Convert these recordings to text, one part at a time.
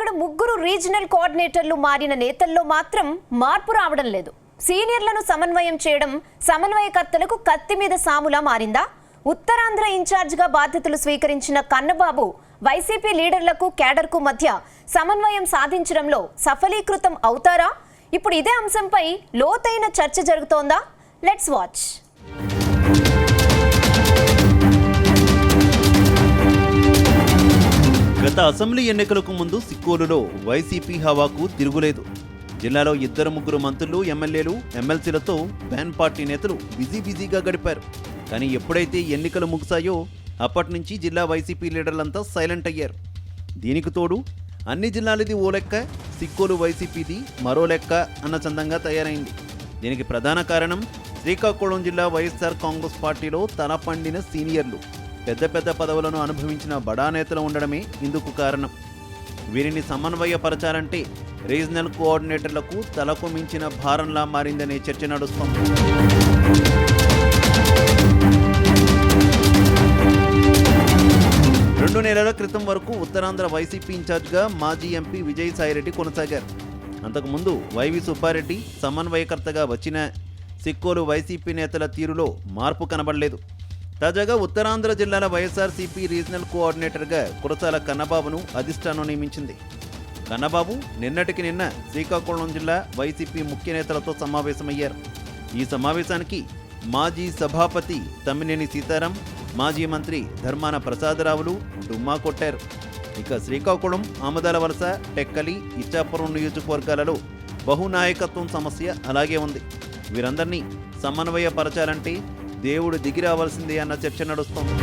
కేవలం ముగ్గురు రీజనల్ కోఆర్డినేటర్లు మారిన నేతల్లో మాత్రం మార్పు రావడం లేదు. సీనియర్లను సమన్వయం చేయడం సమన్వయకర్తలకు కత్తి మీద సాములా మారిందా? ఉత్తరాంధ్ర ఇన్ఛార్జిగా బాధ్యతలు స్వీకరించిన కన్నబాబు వైసీపీ లీడర్లకు కేడర్కు మధ్య సమన్వయం సాధించడంలో సఫలీకృతం అవుతారా? ఇప్పుడు ఇదే అంశంపై లోతైన చర్చ జరుగుతోందా? Let's watch. గత అసెంబ్లీ ఎన్నికలకు ముందు సిక్కోలులో వైసీపీ హవాకు తిరుగులేదు. జిల్లాలో ఇద్దరు ముగ్గురు మంత్రులు, ఎమ్మెల్యేలు, ఎమ్మెల్సీలతో బ్యాన్ పార్టీ నేతలు బిజీగా గడిపారు. కానీ ఎప్పుడైతే ఎన్నికలు ముగిశాయో అప్పటి నుంచి జిల్లా వైసీపీ లీడర్లంతా సైలెంట్ అయ్యారు. దీనికి తోడు అన్ని జిల్లాలది ఓ లెక్క, సిక్కోలు వైసీపీది మరో లెక్క అన్న చందంగా తయారైంది. దీనికి ప్రధాన కారణం శ్రీకాకుళం జిల్లా వైఎస్ఆర్ కాంగ్రెస్ పార్టీలో తలపండిన సీనియర్లు, పెద్ద పదవులను అనుభవించిన బడా నేతలు ఉండడమే ఇందుకు కారణం. వీరిని సమన్వయపరచాలంటే రీజనల్ కోఆర్డినేటర్లకు తలకు మించిన భారంలా మారిందనే చర్చ నడుస్తోంది. 2 నెలల క్రితం వరకు ఉత్తరాంధ్ర వైసీపీ ఇన్ఛార్జిగా మాజీ ఎంపీ విజయసాయిరెడ్డి కొనసాగారు. అంతకుముందు వైవి సుబ్బారెడ్డి సమన్వయకర్తగా వచ్చిన సిక్కోలు వైసీపీ నేతల తీరులో మార్పు కనబడలేదు. తాజాగా ఉత్తరాంధ్ర జిల్లాల వైఎస్ఆర్సీపీ రీజనల్ కోఆర్డినేటర్గా కురసాల కన్నబాబును అధిష్టానం నియమించింది. కన్నబాబు నిన్నటికి నిన్న శ్రీకాకుళం జిల్లా వైసీపీ ముఖ్య నేతలతో సమావేశమయ్యారు. ఈ సమావేశానికి మాజీ సభాపతి తమ్మినేని సీతారాం, మాజీ మంత్రి ధర్మాన ప్రసాదరావులు డుమ్మా కొట్టారు. ఇక శ్రీకాకుళం, ఆమదాల వలస, టెక్కలి, ఇచ్చాపురం నియోజకవర్గాలలో బహునాయకత్వం సమస్య అలాగే ఉంది. వీరందరినీ సమన్వయపరచాలంటే దేవుడు దిగి రావాల్సిందే అన్న చర్చ నడుస్తోంది.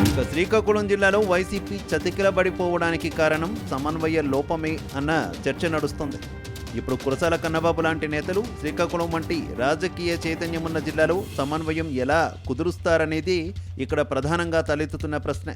ఇక శ్రీకాకుళం జిల్లాలో వైసీపీ చతికిలబడిపోవడానికి కారణం సమన్వయ లోపమే అన్న చర్చ నడుస్తోంది. ఇప్పుడు కురసాల కన్నబాబు లాంటి నేతలు శ్రీకాకుళం వంటి రాజకీయ చైతన్యం ఉన్న జిల్లాలో సమన్వయం ఎలా కుదురుస్తారనేది ఇక్కడ ప్రధానంగా తలెత్తుతున్న ప్రశ్న.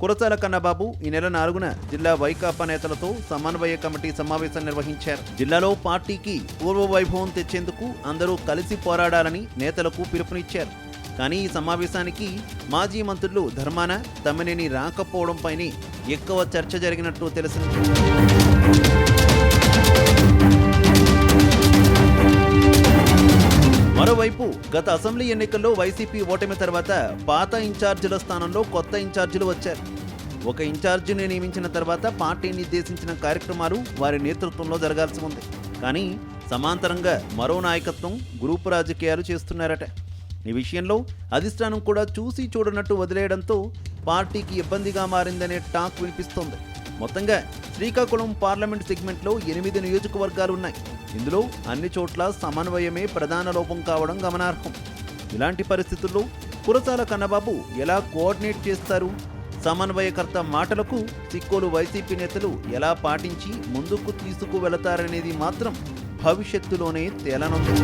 కురసాల కన్నబాబు ఈ నెల 4న జిల్లా వైకాపా నేతలతో సమన్వయ కమిటీ సమావేశం నిర్వహించారు. జిల్లాలో పార్టీకి పూర్వ వైభవం తెచ్చేందుకు అందరూ కలిసి పోరాడాలని నేతలకు పిలుపునిచ్చారు. కానీ ఈ సమావేశానికి మాజీ మంత్రులు ధర్మాన, తమ్మినేని రాకపోవడంపైనే ఎక్కువ చర్చ జరిగినట్టు తెలిసింది. మరోవైపు గత అసెంబ్లీ ఎన్నికల్లో వైసీపీ ఓటమి తర్వాత పాత ఇన్ఛార్జీల స్థానంలో కొత్త ఇన్ఛార్జీలు వచ్చారు. ఒక ఇన్ఛార్జిని నియమించిన తర్వాత పార్టీ నిర్దేశించిన కార్యక్రమాలు వారి నేతృత్వంలో జరగాల్సి ఉంది. కానీ సమాంతరంగా మరో నాయకత్వం గ్రూపు రాజకీయాలు చేస్తున్నారట. ఈ విషయంలో అధిష్టానం కూడా చూసి చూడనట్టు వదిలేయడంతో పార్టీకి ఇబ్బందిగా మారిందనే టాక్ వినిపిస్తోంది. మొత్తంగా శ్రీకాకుళం పార్లమెంట్ సెగ్మెంట్లో 8 నియోజకవర్గాలున్నాయి. ఇందులో అన్ని చోట్ల సమన్వయమే ప్రధాన లోపం కావడం గమనార్హం. ఇలాంటి పరిస్థితుల్లో కురసాల కన్నబాబు ఎలా కోఆర్డినేట్ చేస్తారు? సమన్వయకర్త మాటలకు సిక్కోలు వైసీపీ నేతలు ఎలా పాటించి ముందుకు తీసుకువెళతారనేది మాత్రం భవిష్యత్తులోనే తేలనుంది.